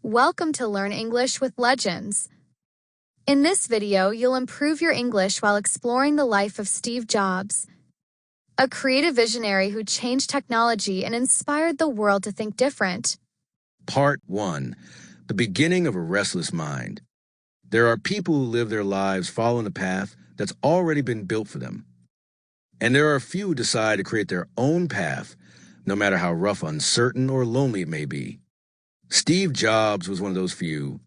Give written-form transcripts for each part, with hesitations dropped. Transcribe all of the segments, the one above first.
Welcome to Learn English with Legends. In this video, you'll improve your English while exploring the life of Steve Jobs, a creative visionary who changed technology and inspired the world to think different. Part 1. The beginning of a restless mind. There are people who live their lives following a path that's already been built for them. And there are a few who decide to create their own path, no matter how rough, uncertain, or lonely it may be. Steve Jobs was one of those few.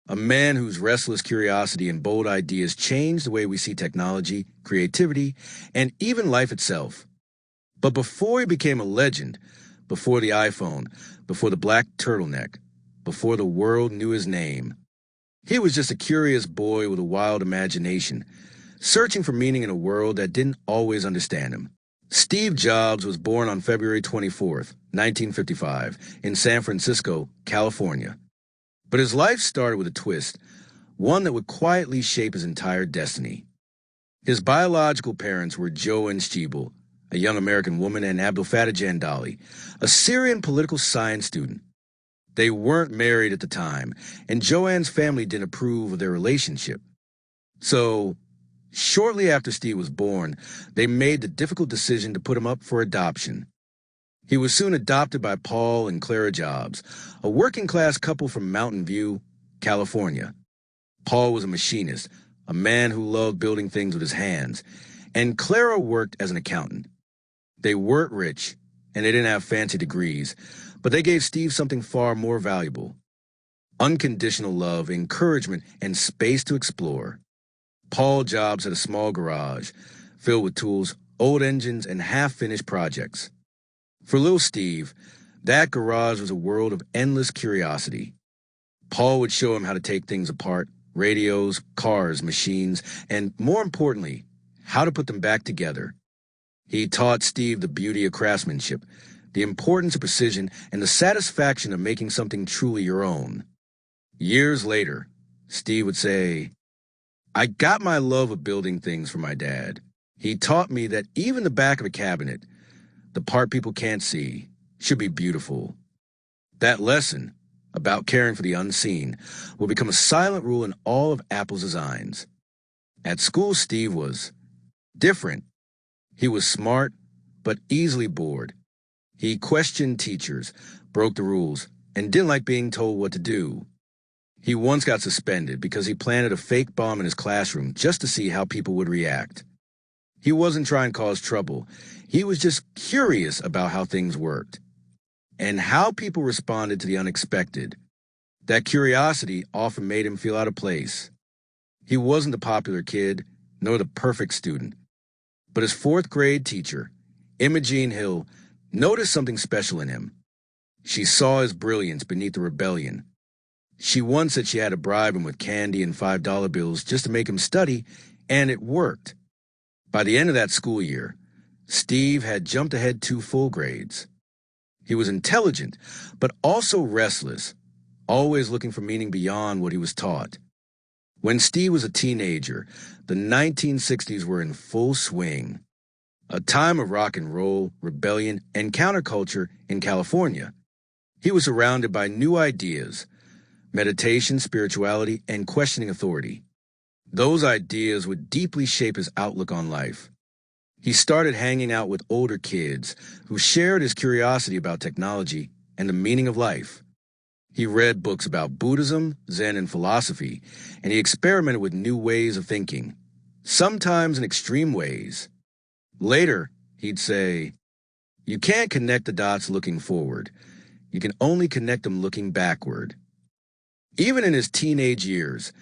A man whose restless curiosity and bold ideas changed the way we see technology, creativity, and even life itself. But before he became a legend, before the iPhone, before the black turtleneck, before the world knew his name, he was just a curious boy with a wild imagination, searching for meaning in a world that didn't always understand him. Steve Jobs was born on February 24th, 1955, in San Francisco, California. But his life started with a twist, one that would quietly shape his entire destiny. His biological parents were Joanne Schiebel, a young American woman, and Abdulfatah Jandali, a Syrian political science student. They weren't married at the time, and Joanne's family didn't approve of their relationship. So, shortly after Steve was born, they made the difficult decision to put him up for adoption. He was soon adopted by Paul and Clara Jobs, a working-class couple from Mountain View, California. Paul was a machinist, a man who loved building things with his hands, and Clara worked as an accountant. They weren't rich, and they didn't have fancy degrees, but they gave Steve something far more valuable: unconditional love, encouragement, and space to explore. Paul Jobs had a small garage filled with tools, old engines, and half-finished projects. For little Steve, that garage was a world of endless curiosity. Paul would show him how to take things apart: radios, cars, machines, and more importantly, how to put them back together. He taught Steve the beauty of craftsmanship, the importance of precision, and the satisfaction of making something truly your own. Years later, Steve would say, "I got my love of building things from my dad. He taught me that even the back of a cabinet, the part people can't see, should be beautiful." That lesson, about caring for the unseen, will become a silent rule in all of Apple's designs. At school, Steve was different. He was smart, but easily bored. He questioned teachers, broke the rules, and didn't like being told what to do. He once got suspended because he planted a fake bomb in his classroom just to see how people would react. He wasn't trying to cause trouble. He was just curious about how things worked and how people responded to the unexpected. That curiosity often made him feel out of place. He wasn't the popular kid, nor the perfect student. But his fourth-grade teacher, Imogene Hill, noticed something special in him. She saw his brilliance beneath the rebellion. She once said she had to bribe him with candy and $5 bills just to make him study, and it worked. By the end of that school year, Steve had jumped ahead 2 full grades. He was intelligent, but also restless, always looking for meaning beyond what he was taught. When Steve was a teenager, the 1960s were in full swing, a time of rock and roll, rebellion, and counterculture in California. He was surrounded by new ideas: meditation, spirituality, and questioning authority. Those ideas would deeply shape his outlook on life. He started hanging out with older kids who shared his curiosity about technology and the meaning of life. He read books about Buddhism, Zen, and philosophy, and he experimented with new ways of thinking, sometimes in extreme ways. Later, he'd say, "You can't connect the dots looking forward. You can only connect them looking backward." Even in his teenage years,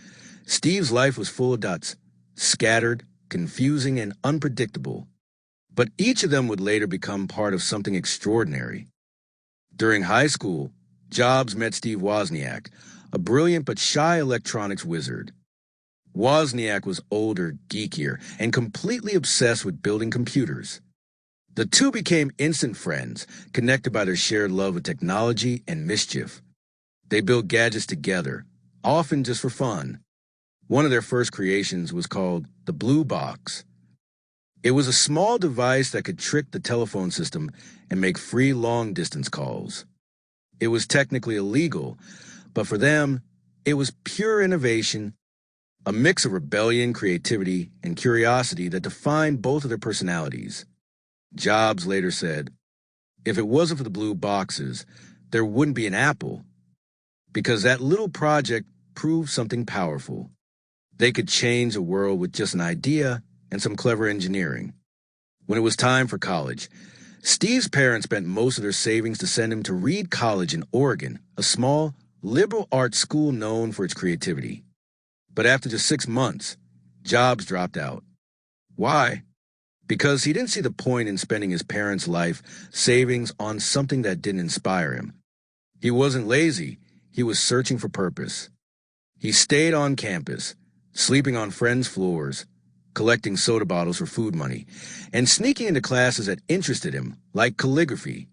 Steve's life was full of dots, scattered, confusing, and unpredictable. But each of them would later become part of something extraordinary. During high school, Jobs met Steve Wozniak, a brilliant but shy electronics wizard. Wozniak was older, geekier, and completely obsessed with building computers. The two became instant friends, connected by their shared love of technology and mischief. They built gadgets together, often just for fun. One of their first creations was called the Blue Box. It was a small device that could trick the telephone system and make free long-distance calls. It was technically illegal, But for them, it was pure innovation, a mix of rebellion, creativity, and curiosity that defined both of their personalities. Jobs later said, "If it wasn't for the blue boxes, there wouldn't be an Apple, because that little project proved something powerful. They could change the world with just an idea and some clever engineering." When it was time for college, Steve's parents spent most of their savings to send him to Reed College in Oregon, a small, liberal arts school known for its creativity. But after just 6 months, Jobs dropped out. Why? Because he didn't see the point in spending his parents' life savings on something that didn't inspire him. He wasn't lazy, he was searching for purpose. He stayed on campus, sleeping on friends' floors, collecting soda bottles for food money, and sneaking into classes that interested him, like calligraphy.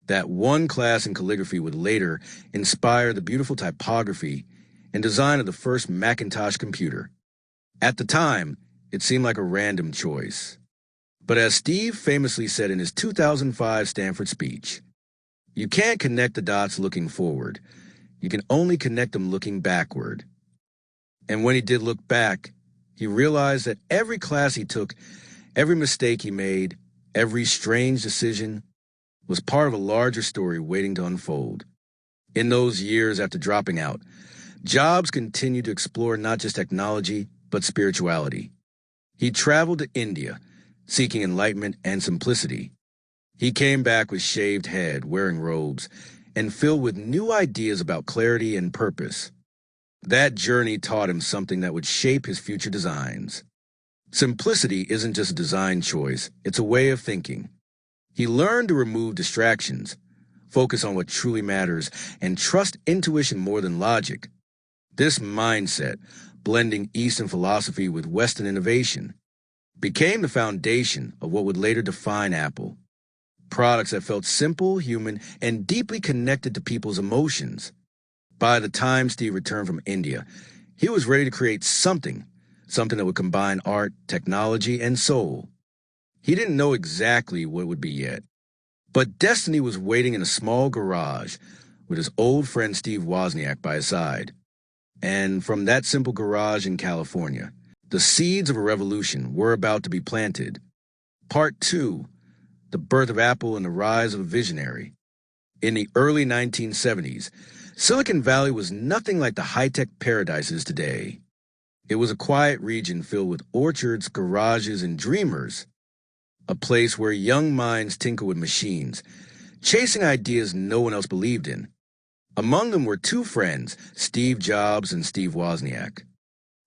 That one class in calligraphy would later inspire the beautiful typography and design of the first Macintosh computer. At the time, it seemed like a random choice. But as Steve famously said in his 2005 Stanford speech, "You can't connect the dots looking forward. You can only connect them looking backward." And when he did look back, he realized that every class he took, every mistake he made, every strange decision was part of a larger story waiting to unfold. In those years after dropping out, Jobs continued to explore not just technology, but spirituality. He traveled to India, seeking enlightenment and simplicity. He came back with shaved head, wearing robes, and filled with new ideas about clarity and purpose. That journey taught him something that would shape his future designs. Simplicity isn't just a design choice, it's a way of thinking. He learned to remove distractions, focus on what truly matters, and trust intuition more than logic. This mindset, blending Eastern philosophy with Western innovation, became the foundation of what would later define Apple. Products that felt simple, human, and deeply connected to people's emotions. By the time Steve returned from India, he was ready to create something that would combine art, technology, and soul. He didn't know exactly what it would be yet, but destiny was waiting in a small garage with his old friend Steve Wozniak by his side. And from that simple garage in California, the seeds of a revolution were about to be planted. Part 2, the birth of Apple and the rise of a visionary. In the early 1970s, Silicon Valley was nothing like the high-tech paradise it is today. It was a quiet region filled with orchards, garages, and dreamers. A place where young minds tinker with machines, chasing ideas no one else believed in. Among them were two friends, Steve Jobs and Steve Wozniak.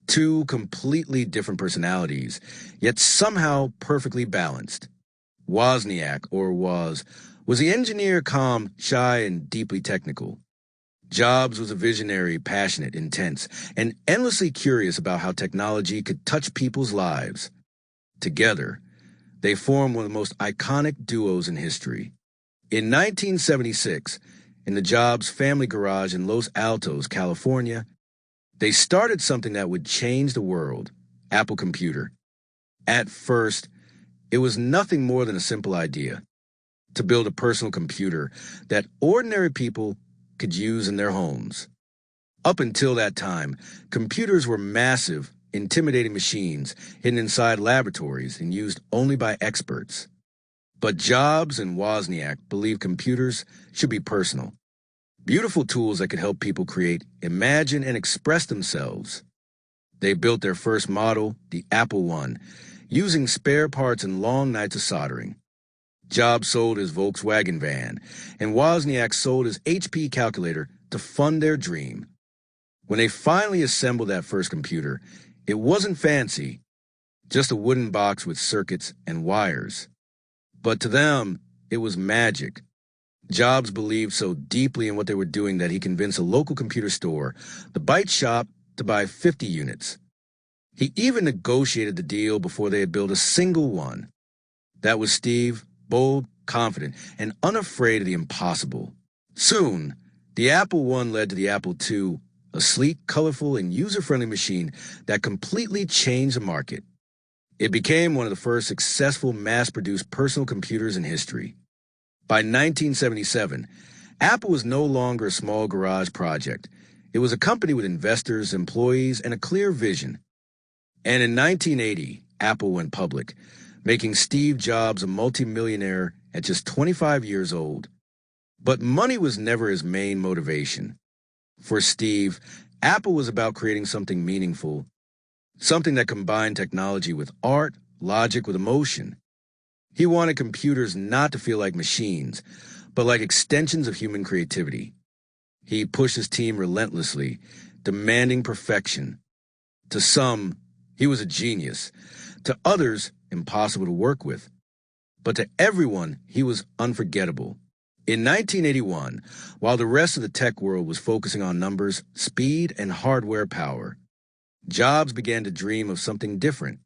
Two completely different personalities, yet somehow perfectly balanced. Wozniak, or Woz, was the engineer, calm, shy, and deeply technical. Jobs was a visionary, passionate, intense, and endlessly curious about how technology could touch people's lives. Together, they formed one of the most iconic duos in history. In 1976, in the Jobs family garage in Los Altos, California, they started something that would change the world, Apple Computer. At first, it was nothing more than a simple idea, to build a personal computer that ordinary people could use in their homes. Up until that time, computers were massive, intimidating machines hidden inside laboratories and used only by experts. But Jobs and Wozniak believed computers should be personal. Beautiful tools that could help people create, imagine, and express themselves. They built their first model, the Apple I, using spare parts and long nights of soldering. Jobs sold his Volkswagen van, and Wozniak sold his HP calculator to fund their dream. When they finally assembled that first computer, it wasn't fancy, just a wooden box with circuits and wires. But to them, it was magic. Jobs believed so deeply in what they were doing that he convinced a local computer store, the Byte Shop, to buy 50 units. He even negotiated the deal before they had built a single one. That was Steve, bold, confident, and unafraid of the impossible. Soon, the Apple I led to the Apple II, a sleek, colorful, and user-friendly machine that completely changed the market. It became one of the first successful mass-produced personal computers in history. By 1977, Apple was no longer a small garage project. It was a company with investors, employees, and a clear vision. And in 1980, Apple went public, making Steve Jobs a multimillionaire at just 25 years old. But money was never his main motivation. For Steve, Apple was about creating something meaningful, something that combined technology with art, logic with emotion. He wanted computers not to feel like machines, but like extensions of human creativity. He pushed his team relentlessly, demanding perfection. To some, he was a genius. To others, impossible to work with. But to everyone, he was unforgettable. In 1981, while the rest of the tech world was focusing on numbers, speed, and hardware power, Jobs began to dream of something different.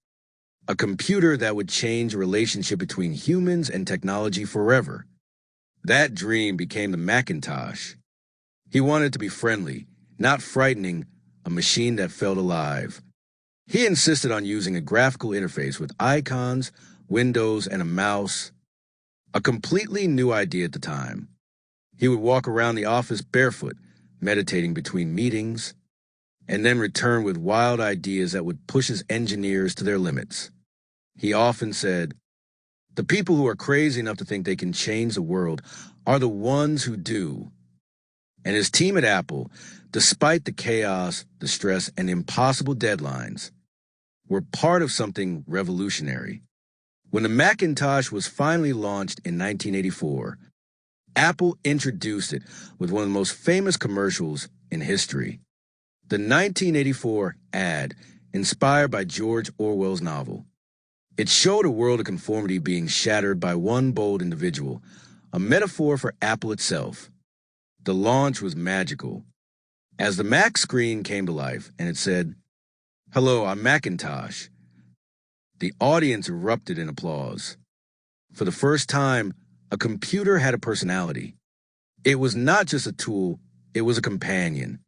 A computer that would change the relationship between humans and technology forever. That dream became the Macintosh. He wanted it to be friendly, not frightening, a machine that felt alive. He insisted on using a graphical interface with icons, windows, and a mouse, a completely new idea at the time. He would walk around the office barefoot, meditating between meetings, and then return with wild ideas that would push his engineers to their limits. He often said, "The people who are crazy enough to think they can change the world are the ones who do." And his team at Apple, despite the chaos, the stress, and impossible deadlines, were part of something revolutionary. When the Macintosh was finally launched in 1984, Apple introduced it with one of the most famous commercials in history. The 1984 ad, inspired by George Orwell's novel. It showed a world of conformity being shattered by one bold individual, a metaphor for Apple itself. The launch was magical. As the Mac screen came to life and it said, "Hello, I'm Macintosh," the audience erupted in applause. For the first time, a computer had a personality. It was not just a tool, it was a companion.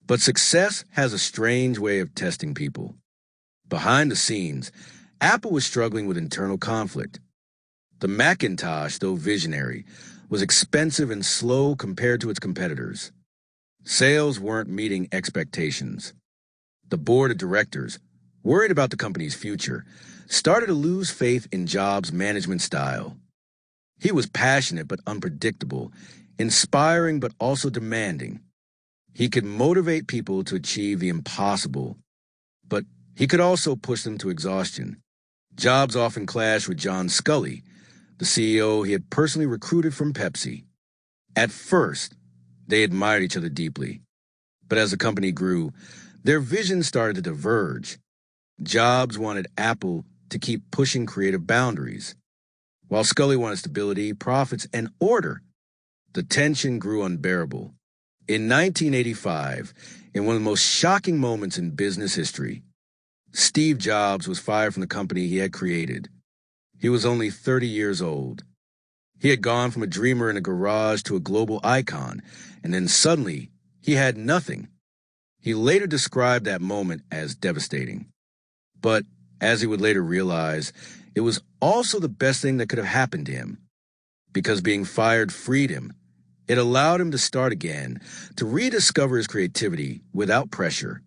But success has a strange way of testing people. Behind the scenes, Apple was struggling with internal conflict. The Macintosh, though visionary, was expensive and slow compared to its competitors. Sales weren't meeting expectations. The board of directors, worried about the company's future, started to lose faith in Jobs' management style. He was passionate but unpredictable, inspiring but also demanding. He could motivate people to achieve the impossible, but he could also push them to exhaustion. Jobs often clashed with John Sculley, the CEO he had personally recruited from Pepsi. At first, they admired each other deeply, but as the company grew, their visions started to diverge. Jobs wanted Apple to keep pushing creative boundaries, while Sculley wanted stability, profits, and order. The tension grew unbearable. In 1985, in one of the most shocking moments in business history, Steve Jobs was fired from the company he had created. He was only 30 years old. He had gone from a dreamer in a garage to a global icon, and then suddenly, he had nothing. He later described that moment as devastating. But, as he would later realize, it was also the best thing that could have happened to him. Because being fired freed him. It allowed him to start again, to rediscover his creativity without pressure.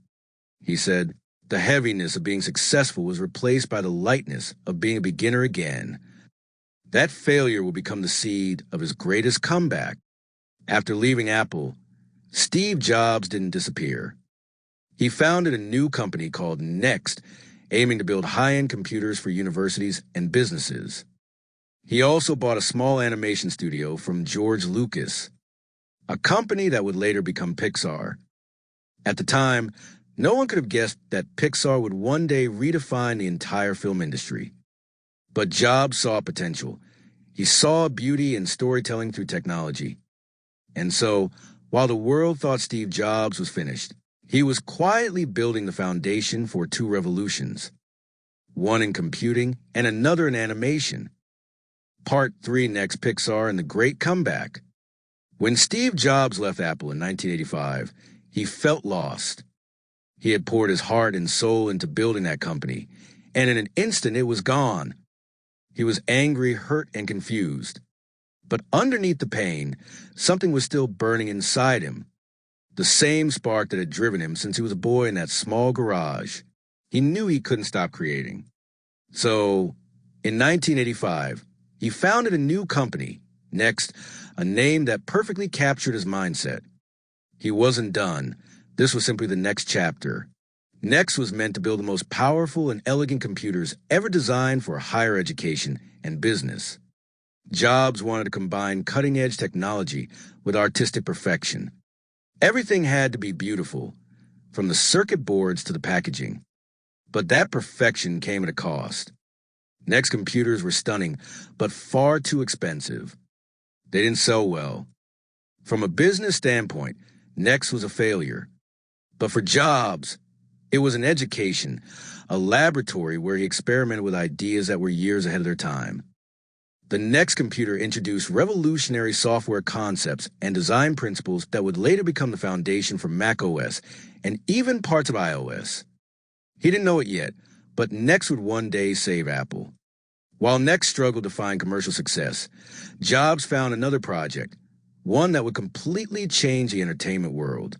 He said, "The heaviness of being successful was replaced by the lightness of being a beginner again." That failure will become the seed of his greatest comeback. After leaving Apple, Steve Jobs didn't disappear. He founded a new company called Next, aiming to build high-end computers for universities and businesses. He also bought a small animation studio from George Lucas, a company that would later become Pixar. At the time, no one could have guessed that Pixar would one day redefine the entire film industry. But Jobs saw potential. He saw beauty in storytelling through technology. And so, while the world thought Steve Jobs was finished, he was quietly building the foundation for two revolutions, one in computing and another in animation. Part 3 Next, Pixar and the Great Comeback. When Steve Jobs left Apple in 1985, he felt lost. He had poured his heart and soul into building that company, and in an instant it was gone. He was angry, hurt, and confused. But underneath the pain, something was still burning inside him. The same spark that had driven him since he was a boy in that small garage. He knew he couldn't stop creating. So, in 1985, he founded a new company, Next, a name that perfectly captured his mindset. He wasn't done. This was simply the next chapter. Next was meant to build the most powerful and elegant computers ever designed for higher education and business. Jobs wanted to combine cutting-edge technology with artistic perfection. Everything had to be beautiful, from the circuit boards to the packaging. But that perfection came at a cost. Next computers were stunning, but far too expensive. They didn't sell well. From a business standpoint, Next was a failure. But for Jobs, it was an education, a laboratory where he experimented with ideas that were years ahead of their time. The Next computer introduced revolutionary software concepts and design principles that would later become the foundation for macOS and even parts of iOS. He didn't know it yet, but Next would one day save Apple. While Next struggled to find commercial success, Jobs found another project, one that would completely change the entertainment world.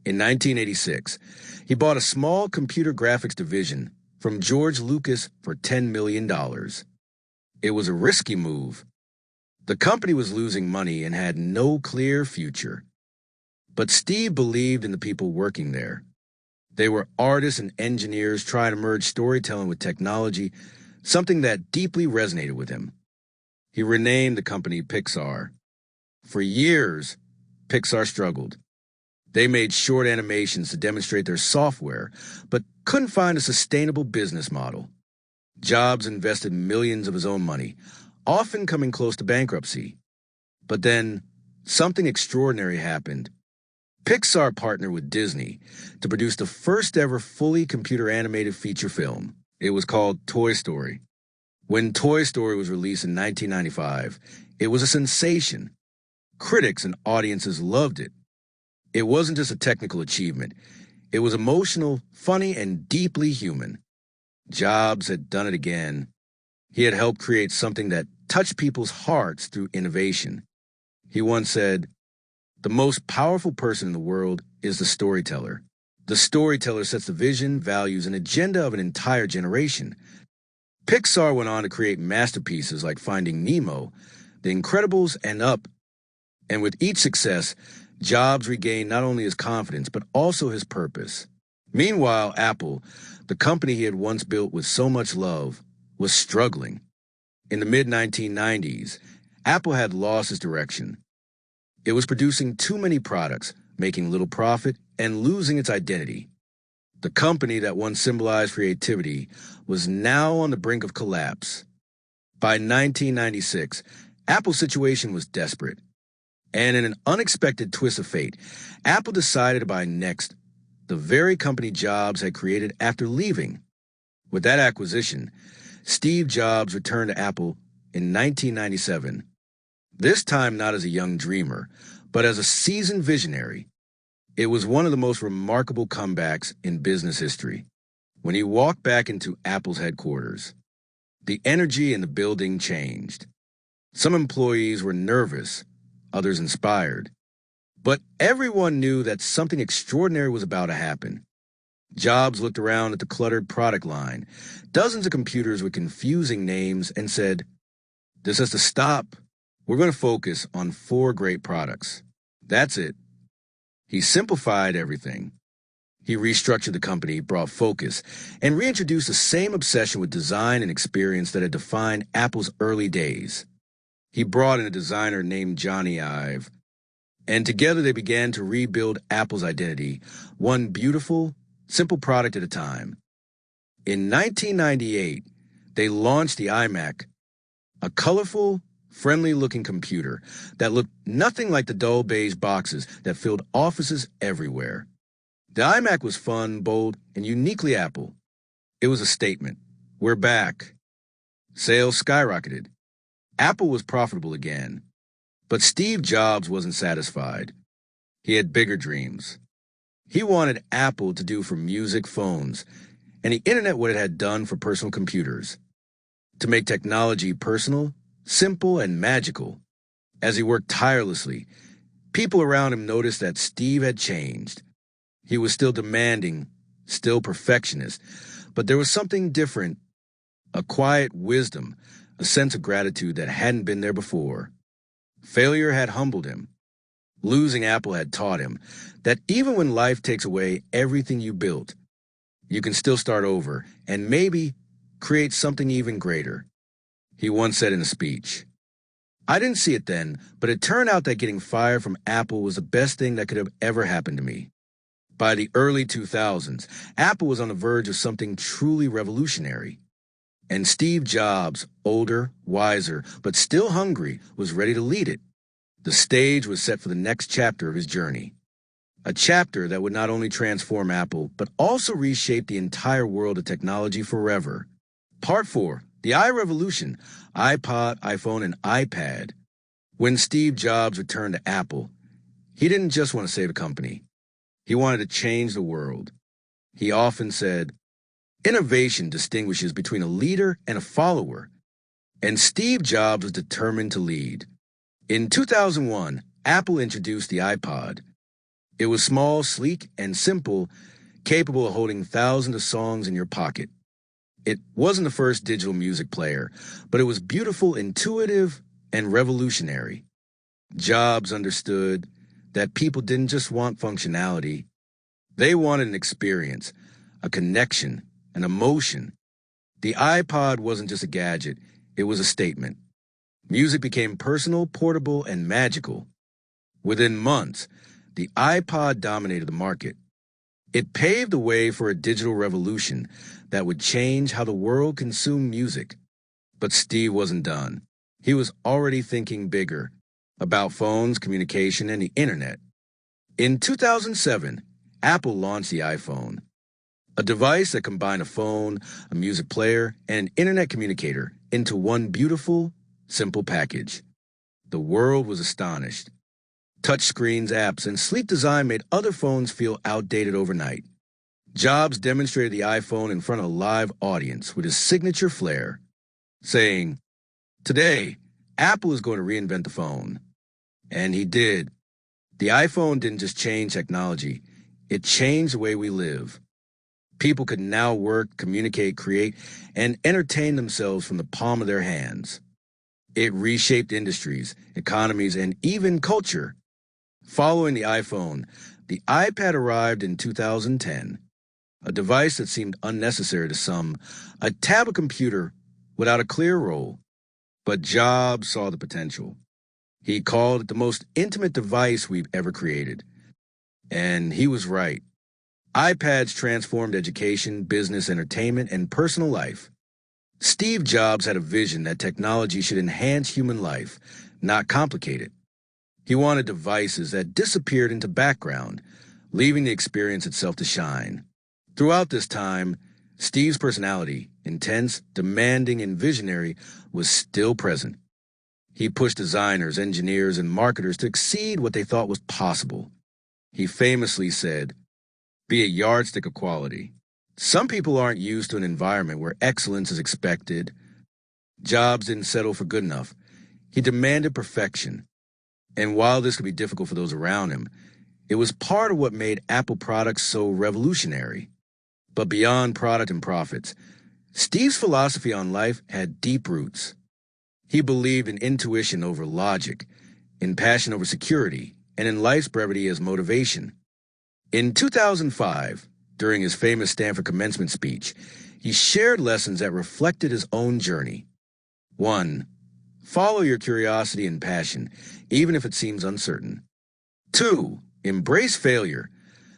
In 1986, he bought a small computer graphics division from George Lucas for $10 million. It was a risky move. The company was losing money and had no clear future. But Steve believed in the people working there. They were artists and engineers trying to merge storytelling with technology, something that deeply resonated with him. He renamed the company Pixar. For years, Pixar struggled. They made short animations to demonstrate their software, but couldn't find a sustainable business model. Jobs invested millions of his own money, often coming close to bankruptcy. But then, something extraordinary happened. Pixar partnered with Disney to produce the first ever fully computer-animated feature film. It was called Toy Story. When Toy Story was released in 1995, it was a sensation. Critics and audiences loved it. It wasn't just a technical achievement. It was emotional, funny, and deeply human. Jobs had done it again. He had helped create something that touched people's hearts through innovation. He once said, "The most powerful person in the world is the storyteller. The storyteller sets the vision, values, and agenda of an entire generation." Pixar went on to create masterpieces like Finding Nemo, The Incredibles, and Up. And with each success, Jobs regained not only his confidence, but also his purpose. Meanwhile, Apple, the company he had once built with so much love, was struggling. In the mid-1990s, Apple had lost its direction. It was producing too many products, making little profit, and losing its identity. The company that once symbolized creativity was now on the brink of collapse. By 1996, Apple's situation was desperate. And in an unexpected twist of fate, Apple decided to buy Next, the very company Jobs had created after leaving. With that acquisition, Steve Jobs returned to Apple in 1997. This time not as a young dreamer, but as a seasoned visionary. It was one of the most remarkable comebacks in business history. When he walked back into Apple's headquarters, the energy in the building changed. Some employees were nervous, others inspired. But everyone knew that something extraordinary was about to happen. Jobs looked around at the cluttered product line, dozens of computers with confusing names, and said, "This has to stop. We're going to focus on 4 great products. That's it." He simplified everything. He restructured the company, brought focus, and reintroduced the same obsession with design and experience that had defined Apple's early days. He brought in a designer named Johnny Ive, and together they began to rebuild Apple's identity, one beautiful, simple product at a time. In 1998, they launched the iMac, a colorful, friendly-looking computer that looked nothing like the dull beige boxes that filled offices everywhere. The iMac was fun, bold, and uniquely Apple. It was a statement. We're back. Sales skyrocketed. Apple was profitable again. But Steve Jobs wasn't satisfied. He had bigger dreams. He wanted Apple to do for music phones, and the internet what it had done for personal computers. To make technology personal, simple, and magical. As he worked tirelessly, people around him noticed that Steve had changed. He was still demanding, still perfectionist, but there was something different, a quiet wisdom, a sense of gratitude that hadn't been there before. Failure had humbled him. Losing Apple had taught him that even when life takes away everything you built, you can still start over and maybe create something even greater. He once said in a speech, "I didn't see it then, but it turned out that getting fired from Apple was the best thing that could have ever happened to me." By the early 2000s, Apple was on the verge of something truly revolutionary. And Steve Jobs, older, wiser, but still hungry, was ready to lead it. The stage was set for the next chapter of his journey. A chapter that would not only transform Apple, but also reshape the entire world of technology forever. Part 4, the iRevolution, iPod, iPhone, and iPad. When Steve Jobs returned to Apple, he didn't just want to save a company. He wanted to change the world. He often said, "Innovation distinguishes between a leader and a follower," and Steve Jobs was determined to lead. In 2001, Apple introduced the iPod. It was small, sleek, and simple, capable of holding thousands of songs in your pocket. It wasn't the first digital music player, but it was beautiful, intuitive, and revolutionary. Jobs understood that people didn't just want functionality. They wanted an experience, a connection, an emotion. The iPod wasn't just a gadget, it was a statement. Music became personal, portable, and magical. Within months, the iPod dominated the market. It paved the way for a digital revolution that would change how the world consumed music. But Steve wasn't done. He was already thinking bigger, about phones, communication, and the internet. In 2007, Apple launched the iPhone, a device that combined a phone, a music player, and an internet communicator into one beautiful, simple package. The world was astonished. Touchscreens, apps, and sleek design made other phones feel outdated overnight. Jobs demonstrated the iPhone in front of a live audience with his signature flair, saying, "Today, Apple is going to reinvent the phone." And he did. The iPhone didn't just change technology, it changed the way we live. People could now work, communicate, create, and entertain themselves from the palm of their hands. It reshaped industries, economies, and even culture. Following the iPhone, the iPad arrived in 2010, a device that seemed unnecessary to some, a tablet computer without a clear role. But Jobs saw the potential. He called it the most intimate device we've ever created. And he was right. iPads transformed education, business, entertainment, and personal life. Steve Jobs had a vision that technology should enhance human life, not complicate it. He wanted devices that disappeared into background, leaving the experience itself to shine. Throughout this time, Steve's personality, intense, demanding, and visionary, was still present. He pushed designers, engineers, and marketers to exceed what they thought was possible. He famously said, "Be a yardstick of quality." Some people aren't used to an environment where excellence is expected. Jobs didn't settle for good enough. He demanded perfection. And while this could be difficult for those around him, it was part of what made Apple products so revolutionary. But beyond product and profits, Steve's philosophy on life had deep roots. He believed in intuition over logic, in passion over security, and in life's brevity as motivation. In 2005, during his famous Stanford commencement speech, he shared lessons that reflected his own journey. 1. Follow your curiosity and passion, even if it seems uncertain. 2. Embrace failure.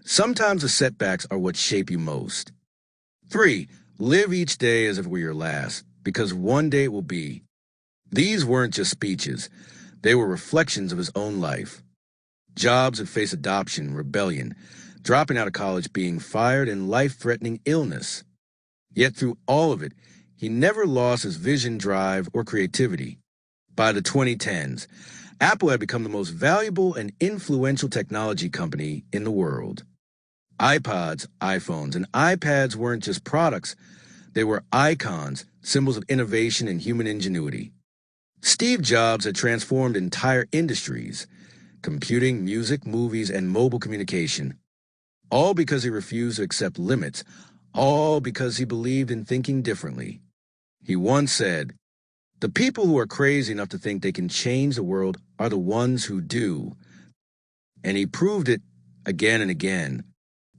Sometimes the setbacks are what shape you most. 3. Live each day as if it were your last, because one day it will be. These weren't just speeches. They were reflections of his own life. Jobs had faced adoption, rebellion, dropping out of college, being fired, and life-threatening illness. Yet through all of it, he never lost his vision, drive, or creativity. By the 2010s, Apple had become the most valuable and influential technology company in the world. iPods, iPhones, and iPads weren't just products. They were icons, symbols of innovation and human ingenuity. Steve Jobs had transformed entire industries, computing, music, movies, and mobile communication, all because he refused to accept limits, all because he believed in thinking differently. He once said, "The people who are crazy enough to think they can change the world are the ones who do." And he proved it again and again.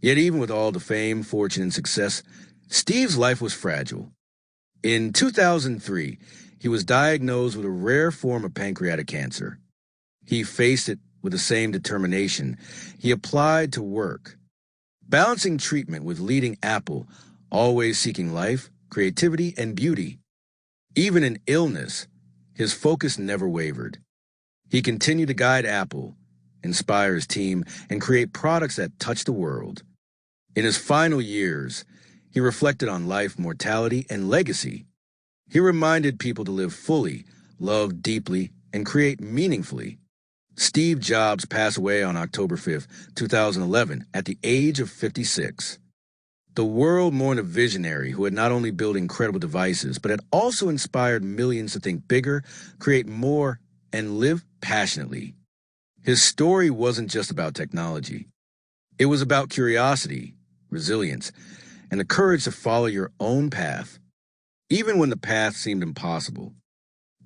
Yet even with all the fame, fortune, and success, Steve's life was fragile. In 2003, he was diagnosed with a rare form of pancreatic cancer. He faced it with the same determination. He applied to work, balancing treatment with leading Apple, always seeking life, creativity, and beauty. Even in illness, his focus never wavered. He continued to guide Apple, inspire his team, and create products that touch the world. In his final years, he reflected on life, mortality, and legacy. He reminded people to live fully, love deeply, and create meaningfully. Steve Jobs passed away on October 5, 2011, at the age of 56. The world mourned a visionary who had not only built incredible devices, but had also inspired millions to think bigger, create more, and live passionately. His story wasn't just about technology. It was about curiosity, resilience, and the courage to follow your own path, even when the path seemed impossible.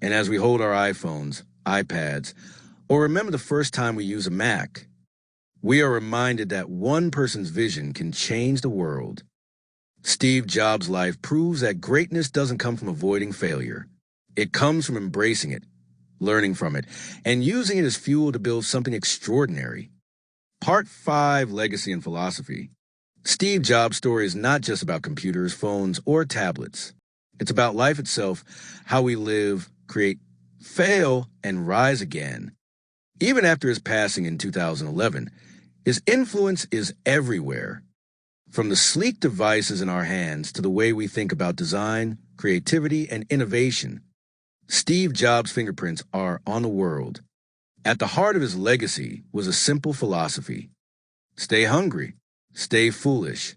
And as we hold our iPhones, iPads, or remember the first time we use a Mac, we are reminded that one person's vision can change the world. Steve Jobs' life proves that greatness doesn't come from avoiding failure. It comes from embracing it, learning from it, and using it as fuel to build something extraordinary. Part 5, Legacy and Philosophy. Steve Jobs' story is not just about computers, phones, or tablets. It's about life itself, how we live, create, fail, and rise again. Even after his passing in 2011, his influence is everywhere. From the sleek devices in our hands to the way we think about design, creativity, and innovation, Steve Jobs' fingerprints are on the world. At the heart of his legacy was a simple philosophy: stay hungry, stay foolish.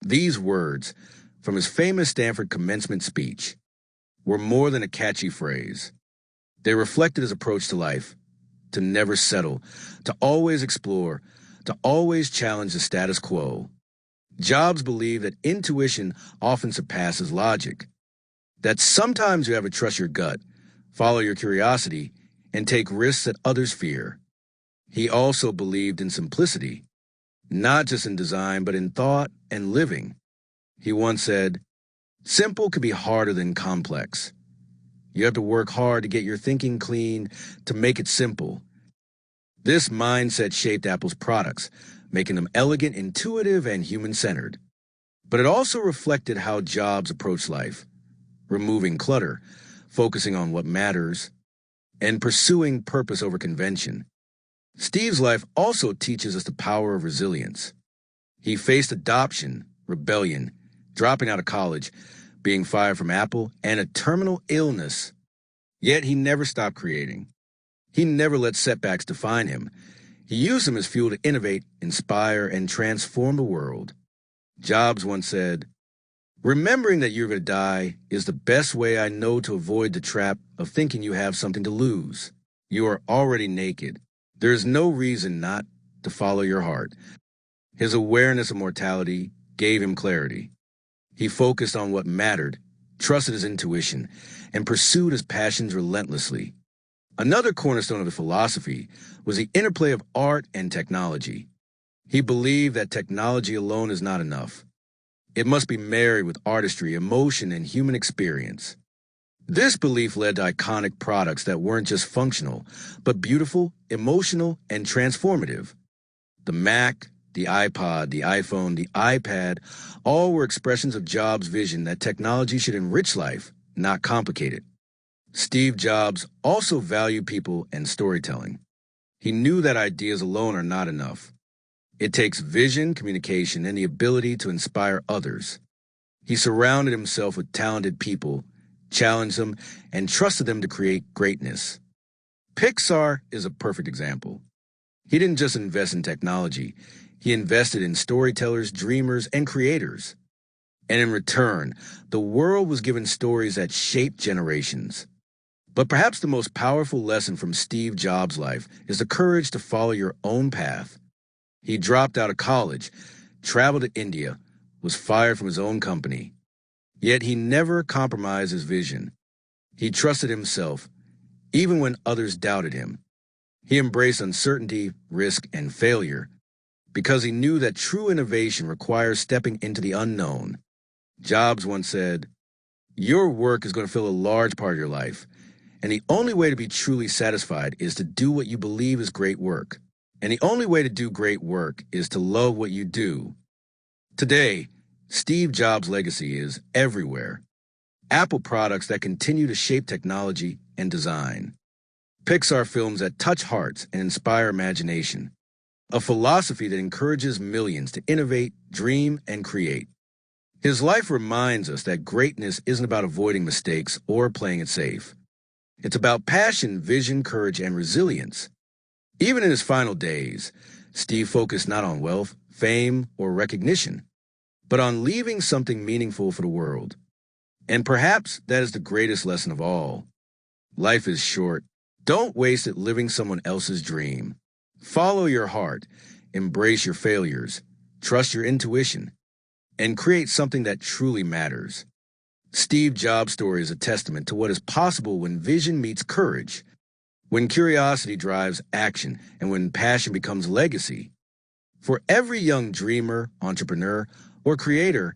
These words, from his famous Stanford commencement speech, were more than a catchy phrase. They reflected his approach to life: to never settle, to always explore, to always challenge the status quo. Jobs believed that intuition often surpasses logic, that sometimes you have to trust your gut, follow your curiosity, and take risks that others fear. He also believed in simplicity, not just in design, but in thought and living. He once said, "Simple can be harder than complex. You have to work hard to get your thinking clean, to make it simple." This mindset shaped Apple's products, making them elegant, intuitive, and human-centered. But it also reflected how Jobs approached life, removing clutter, focusing on what matters, and pursuing purpose over convention. Steve's life also teaches us the power of resilience. He faced adoption, rebellion, dropping out of college, being fired from Apple, and a terminal illness. Yet he never stopped creating. He never let setbacks define him. He used them as fuel to innovate, inspire, and transform the world. Jobs once said, "Remembering that you're going to die is the best way I know to avoid the trap of thinking you have something to lose. You are already naked. There is no reason not to follow your heart." His awareness of mortality gave him clarity. He focused on what mattered, trusted his intuition, and pursued his passions relentlessly. Another cornerstone of the philosophy was the interplay of art and technology. He believed that technology alone is not enough. It must be married with artistry, emotion, and human experience. This belief led to iconic products that weren't just functional, but beautiful, emotional, and transformative. The Mac, the iPod, the iPhone, the iPad, all were expressions of Jobs' vision that technology should enrich life, not complicate it. Steve Jobs also valued people and storytelling. He knew that ideas alone are not enough. It takes vision, communication, and the ability to inspire others. He surrounded himself with talented people, challenged them, and trusted them to create greatness. Pixar is a perfect example. He didn't just invest in technology. He invested in storytellers, dreamers, and creators. And in return, the world was given stories that shaped generations. But perhaps the most powerful lesson from Steve Jobs' life is the courage to follow your own path. He dropped out of college, traveled to India, was fired from his own company. Yet he never compromised his vision. He trusted himself, even when others doubted him. He embraced uncertainty, risk, and failure because he knew that true innovation requires stepping into the unknown. Jobs once said, "Your work is going to fill a large part of your life, and the only way to be truly satisfied is to do what you believe is great work. And the only way to do great work is to love what you do." Today, Steve Jobs' legacy is everywhere. Apple products that continue to shape technology and design. Pixar films that touch hearts and inspire imagination. A philosophy that encourages millions to innovate, dream, and create. His life reminds us that greatness isn't about avoiding mistakes or playing it safe. It's about passion, vision, courage, and resilience. Even in his final days, Steve focused not on wealth, fame, or recognition, but on leaving something meaningful for the world. And perhaps that is the greatest lesson of all. Life is short. Don't waste it living someone else's dream. Follow your heart, embrace your failures, trust your intuition, and create something that truly matters. Steve Jobs' story is a testament to what is possible when vision meets courage, when curiosity drives action, and when passion becomes legacy. For every young dreamer, entrepreneur, or creator,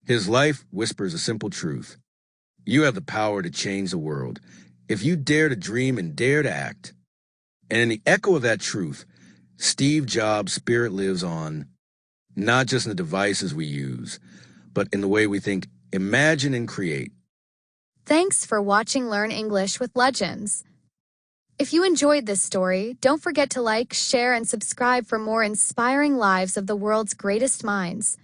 his life whispers a simple truth. You have the power to change the world if you dare to dream and dare to act. And in the echo of that truth, Steve Jobs' spirit lives on, not just in the devices we use, but in the way we think, imagine, and create. Thanks for watching Learn English with Legends. If you enjoyed this story, don't forget to like, share, and subscribe for more inspiring lives of the world's greatest minds.